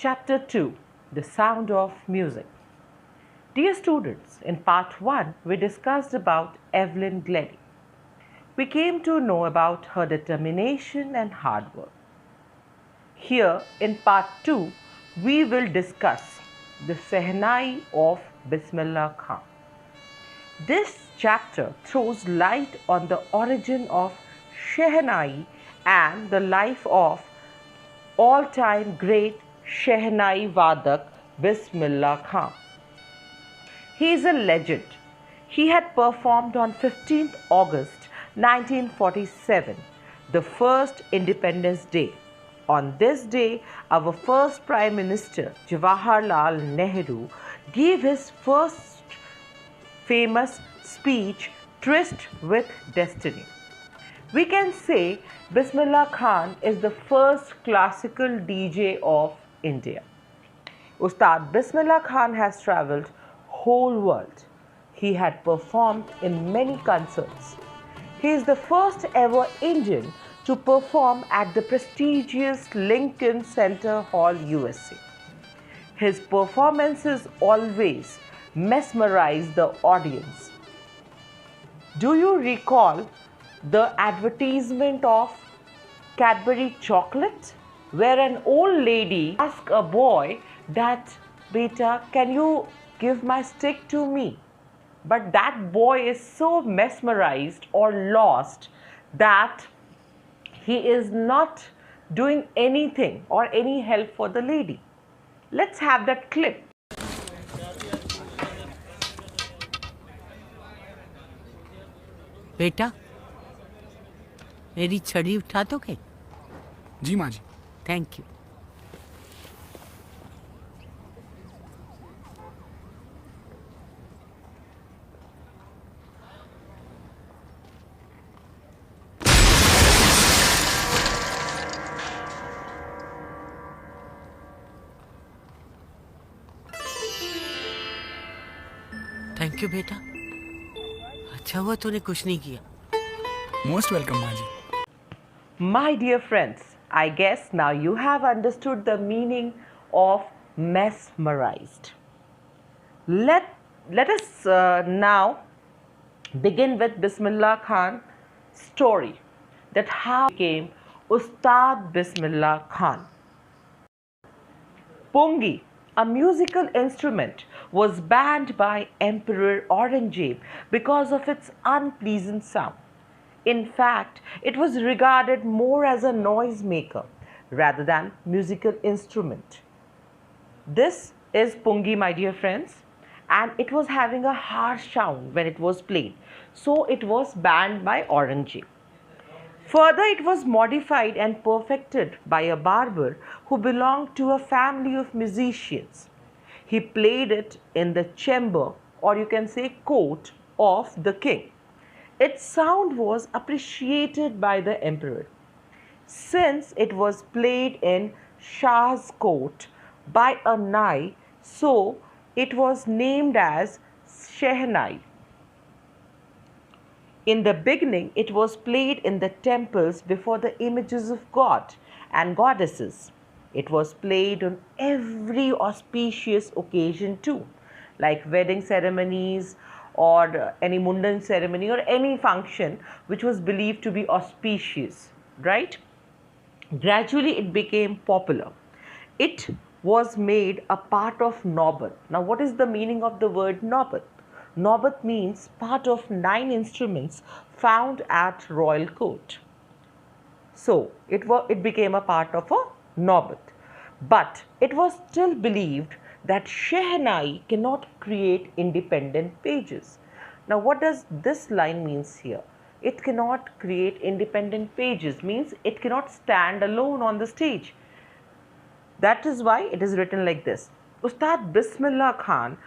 Chapter 2, The Sound of Music. Dear students, in part 1, we discussed about Evelyn Glennie. We came to know about her determination and hard work. Here, in part 2, we will discuss the Shehnai of Bismillah Khan. This chapter throws light on the origin of Shehnai and the life of all-time great Shehnai Vadak Bismillah Khan. He is a legend. He had performed on 15th August 1947, the first Independence Day. On this day, our first Prime Minister, Jawaharlal Nehru, gave his first famous speech, Tryst with Destiny. We can say Bismillah Khan is the first classical DJ of India. Ustad Bismillah Khan has travelled whole world. He had performed in many concerts. He is the first ever Indian to perform at the prestigious Lincoln Center Hall, USA. His performances always mesmerize the audience. Do you recall the advertisement of Cadbury chocolate, where an old lady asked a boy that, "Beta, can you give my stick to me?" But that boy is so mesmerized or lost that he is not doing anything or any help for the lady. Let's have that clip. बेटा मेरी छड़ी उठा दोगे? जी माँ जी। Thank you. Thank you बेटा, अच्छा हुआ तूने कुछ नहीं किया। मोस्ट वेलकम माँ जी। My dear friends, I guess now you have understood the meaning of mesmerized. Let us now begin with Bismillah Khan's story, that how he became Ustad Bismillah Khan. Pungi, a musical instrument, was banned by Emperor Aurangzeb because of its unpleasant sound. In fact, it was regarded more as a noisemaker rather than musical instrument. This is Pungi, my dear friends, and it was having a harsh sound when it was played. So it was banned by Aurangzeb. Further, it was modified and perfected by a barber who belonged to a family of musicians. He played it in the chamber, or you can say court, of the king. Its sound was appreciated by the emperor. Since it was played in Shah's court by a Nai, so it was named as Shehnai. In the beginning, it was played in the temples before the images of God and goddesses. It was played on every auspicious occasion too, like wedding ceremonies or any mundan ceremony or any function which was believed to be auspicious, right? Gradually it became popular. It was made a part of Naubat. Now what is the meaning of the word Naubat? Naubat means part of 9 instruments found at royal court. So it became a part of a Naubat. But it was still believed that Shehnai cannot create independent pages. Now what does this line means here? It cannot create independent pages means it cannot stand alone on the stage. That is why it is written like this. Ustad Bismillah Khan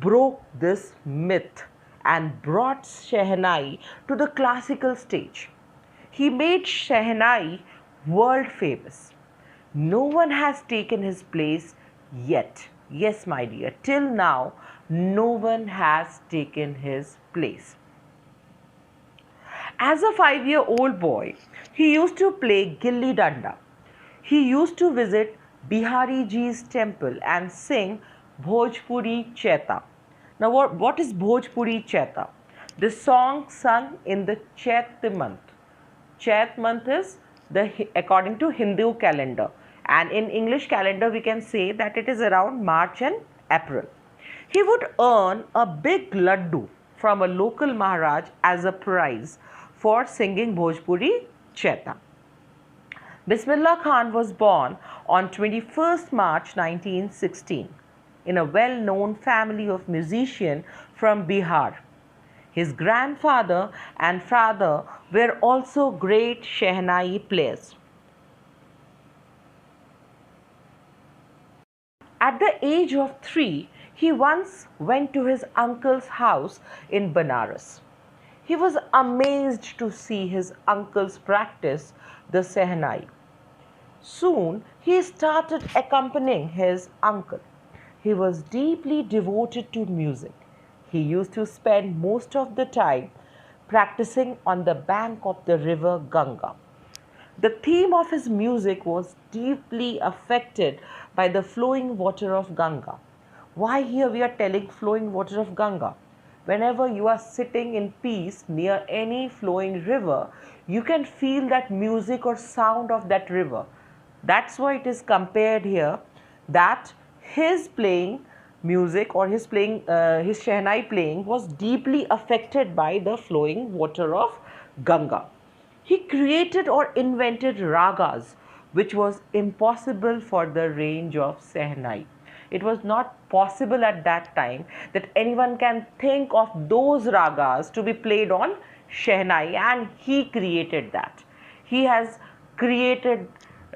broke this myth and brought Shehnai to the classical stage. He made Shehnai world famous. No one has taken his place yet. Yes, my dear, till now, no one has taken his place. As a 5-year-old boy, he used to play gilli danda. He used to visit Bihari Ji's temple and sing Bhojpuri Chaita. Now, what is Bhojpuri Chaita? The song sung in the Chait month. Chait month is according to Hindu calendar, and in English calendar we can say that it is around March and April. He would earn a big laddu from a local Maharaj as a prize for singing Bhojpuri Chaita. Bismillah Khan was born on 21st March 1916 in a well-known family of musicians from Bihar. His grandfather and father were also great Shehnai players. At the age of 3, he once went to his uncle's house in Banaras. He was amazed to see his uncle's practice the Shehnai. Soon he started accompanying his uncle. He was deeply devoted to music. He used to spend most of the time practicing on the bank of the river Ganga. The theme of his music was deeply affected by the flowing water of Ganga. Why here we are telling flowing water of Ganga? Whenever you are sitting in peace near any flowing river, you can feel that music or sound of that river. That's why it is compared here that his playing music or his Shehnai playing was deeply affected by the flowing water of Ganga. He created or invented ragas which was impossible for the range of Shehnai. It was not possible at that time that anyone can think of those ragas to be played on Shehnai, and he created that. He has created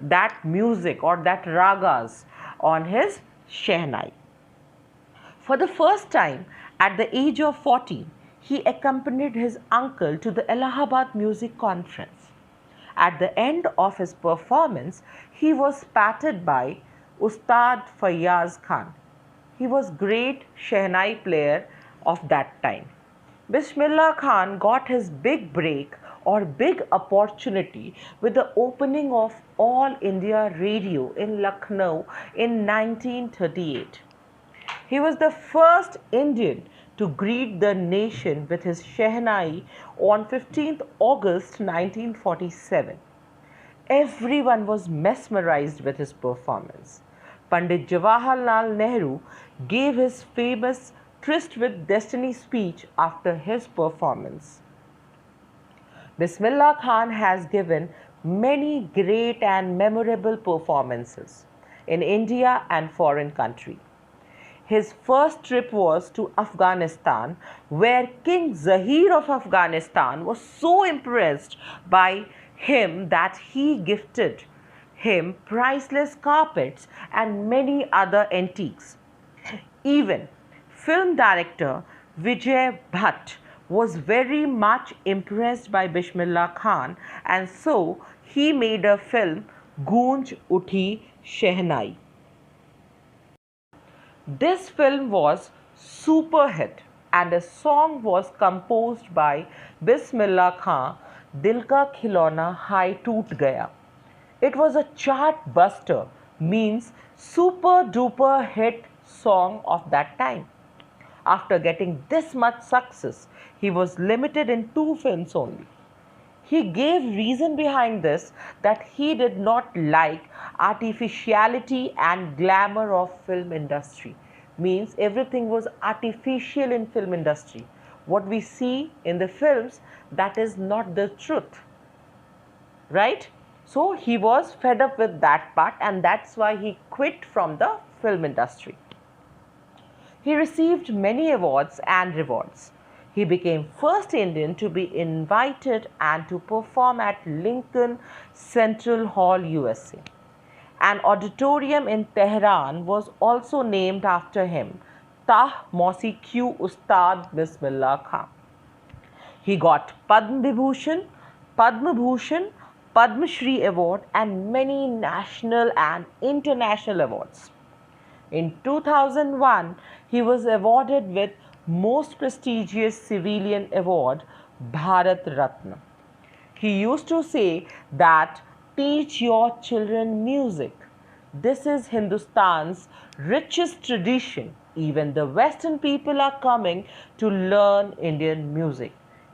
that music or that ragas on his Shehnai. For the first time, at the age of 14, he accompanied his uncle to the Allahabad Music Conference. At the end of his performance, he was patted by Ustad Fayyaz Khan. He was great Shehnai player of that time. Bismillah Khan got his big break or big opportunity with the opening of All India Radio in Lucknow in 1938. He was the first Indian to greet the nation with his Shehnai on 15th August 1947. Everyone was mesmerized with his performance. Pandit Jawaharlal Nehru gave his famous Tryst with Destiny speech after his performance. Bismillah Khan has given many great and memorable performances in India and foreign countries. His first trip was to Afghanistan, where King Zahir of Afghanistan was so impressed by him that he gifted him priceless carpets and many other antiques. Even film director Vijay Bhatt was very much impressed by Bismillah Khan, and so he made a film Goonj Uthi Shehnai. This film was super hit and a song was composed by Bismillah Khan, Dil Ka Khilona Hai Toot Gaya. It was a chart buster, means super duper hit song of that time. After getting this much success, he was limited in 2 films only. He gave reason behind this that he did not like artificiality and glamour of film industry. Means everything was artificial in film industry. What we see in the films, that is not the truth. Right? So he was fed up with that part, and that's why he quit from the film industry. He received many awards and rewards. He became first Indian to be invited and to perform at Lincoln Central Hall, USA. An auditorium in Tehran was also named after him, Tah Mausique Ustad Bismillah Khan. He got Padma Vibhushan, Padma Bhushan, Padma Shri Award and many national and international awards. In 2001, he was awarded with most prestigious civilian award, Bharat Ratna. He used to say that teach your children music. This is Hindustan's richest tradition. Even the Western people are coming to learn Indian music.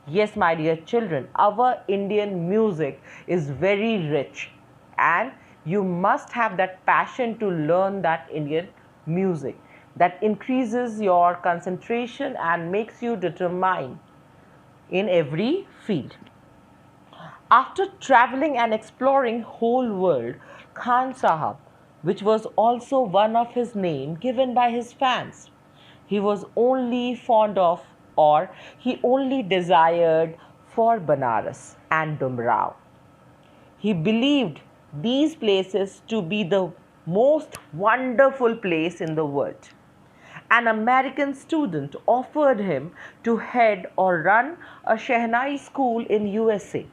Yes, my dear children, our Indian music is very rich, and you must have that passion to learn that Indian music. That increases your concentration and makes you determined in every field. After traveling and exploring whole world, Khan Sahab, which was also one of his name given by his fans, he was only fond of, or he only desired for Banaras and Dumrao. He believed these places to be the most wonderful place in the world. An American student offered him to head or run a Shehnai school in USA.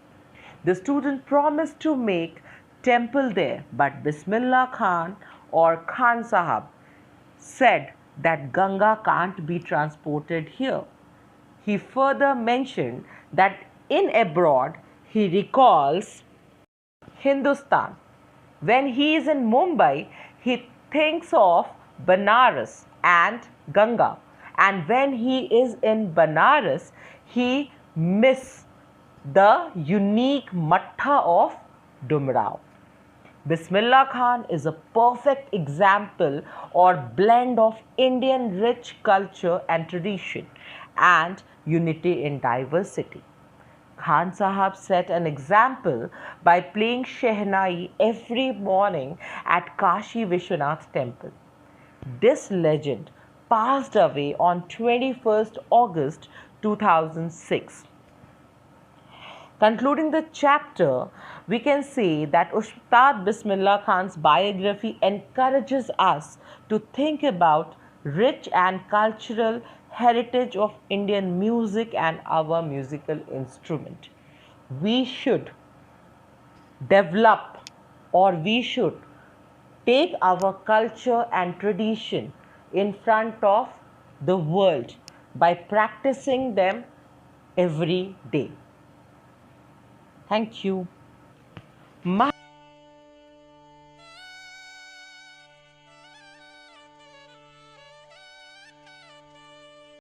The student promised to make temple there, but Bismillah Khan or Khan Sahab said that Ganga can't be transported here. He further mentioned that in abroad he recalls Hindustan. When he is in Mumbai, he thinks of Banaras and Ganga. And when he is in Banaras, he misses the unique mattha of Dumrao. Bismillah Khan is a perfect example or blend of Indian rich culture and tradition and unity in diversity. Khan Sahab set an example by playing Shehnai every morning at Kashi Vishwanath temple. This legend passed away on 21st August 2006. Concluding the chapter, we can say that Ustad Bismillah Khan's biography encourages us to think about rich and cultural heritage of Indian music and our musical instrument. We should develop, or we should take our culture and tradition in front of the world by practicing them every day. Thank you.